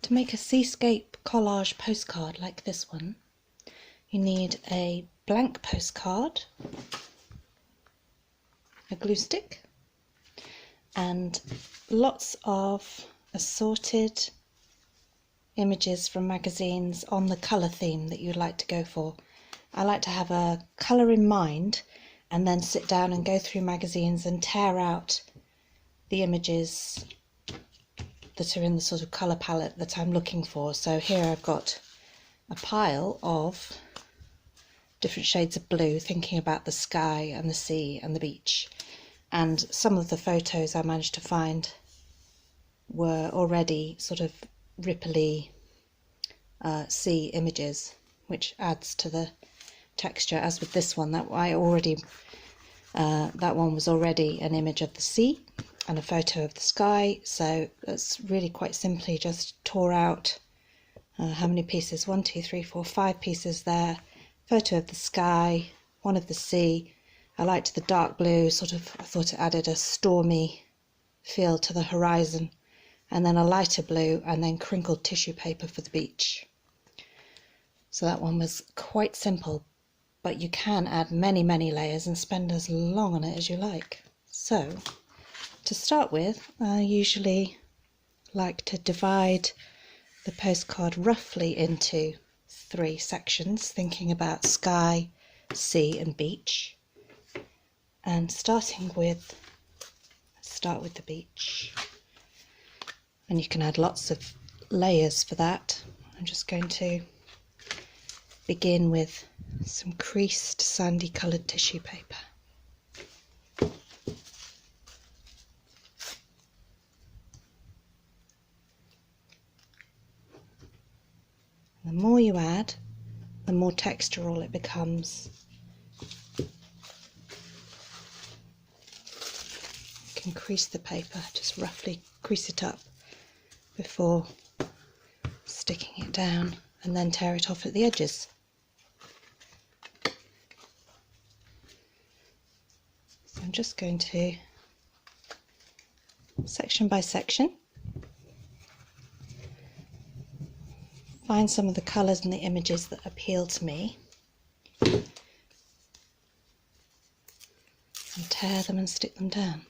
To make a seascape collage postcard like this one, you need a blank postcard, a glue stick, and lots of assorted images from magazines on the colour theme that you'd like to go for. I like to have a colour in mind and then sit down and go through magazines and tear out the images that are in the sort of colour palette that I'm looking for. So here I've got a pile of different shades of blue, thinking about the sky and the sea and the beach. And some of the photos I managed to find were already sort of ripply sea images, which adds to the texture. As with this one, that one was already an image of the sea and a photo of the sky, so that's really quite simply just tore out how many pieces, 1, 2, 3, 4, 5 pieces there, photo of the sky, one of the sea. I liked the dark blue, I thought it added a stormy feel to the horizon, and then a lighter blue, and then crinkled tissue paper for the beach. So that one was quite simple, but you can add many layers and spend as long on it as you like. So to start with, I usually like to divide the postcard roughly into 3 sections, thinking about sky, sea and beach. And start with the beach. And you can add lots of layers for that. I'm just going to begin with some creased sandy coloured tissue paper. The more you add, the more textural it becomes. You can crease the paper, just roughly crease it up before sticking it down, and then tear it off at the edges. So I'm just going to, section by section, find some of the colours and the images that appeal to me and tear them and stick them down.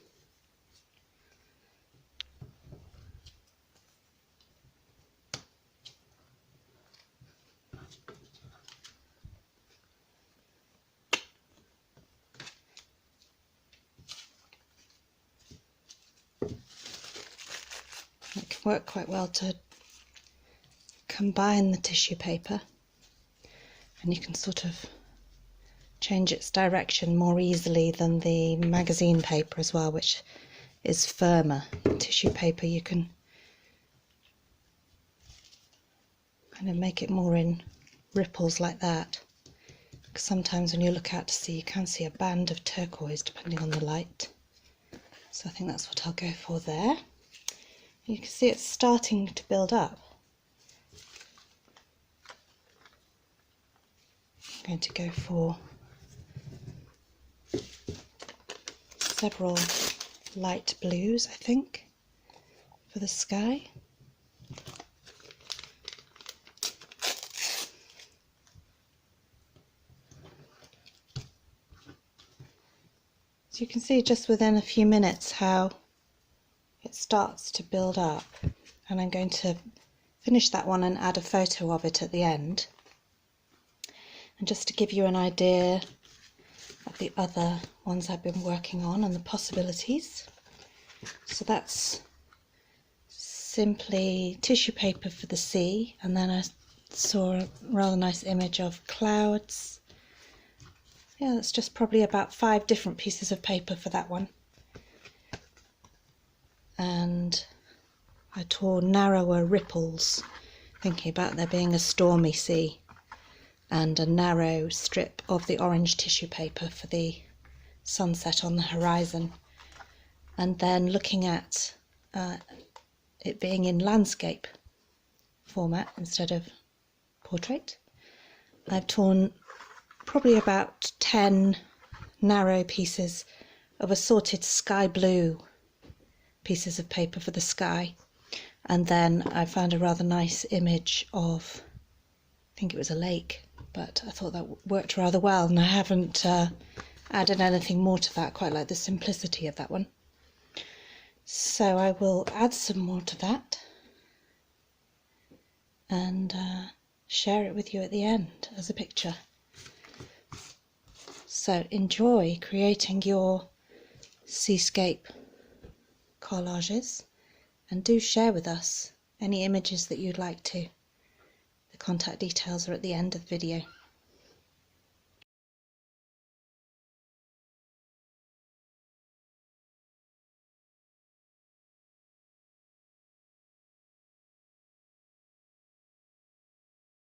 It can work quite well to combine the tissue paper, and you can sort of change its direction more easily than the magazine paper as well, which is firmer. Tissue paper you can kind of make it more in ripples like that, because sometimes when you look out to sea you can see a band of turquoise depending on the light. So I think that's what I'll go for there. You can see it's starting to build up. I'm going to go for several light blues, I think, for the sky. So you can see just within a few minutes how it starts to build up, and I'm going to finish that one and add a photo of it at the end. And just to give you an idea of the other ones I've been working on and the possibilities. So that's simply tissue paper for the sea, and then I saw a rather nice image of clouds. Yeah, that's just probably about 5 different pieces of paper for that one. And I tore narrower ripples, thinking about there being a stormy sea, and a narrow strip of the orange tissue paper for the sunset on the horizon. And then looking at it being in landscape format instead of portrait, I've torn probably about 10 narrow pieces of assorted sky blue pieces of paper for the sky, And then I found a rather nice image of, I think it was a lake, but I thought that worked rather well, and I haven't added anything more to that. Quite like the simplicity of that one. So I will add some more to that and share it with you at the end as a picture. So enjoy creating your seascape collages, and do share with us any images that you'd like to. The contact details are at the end of the video.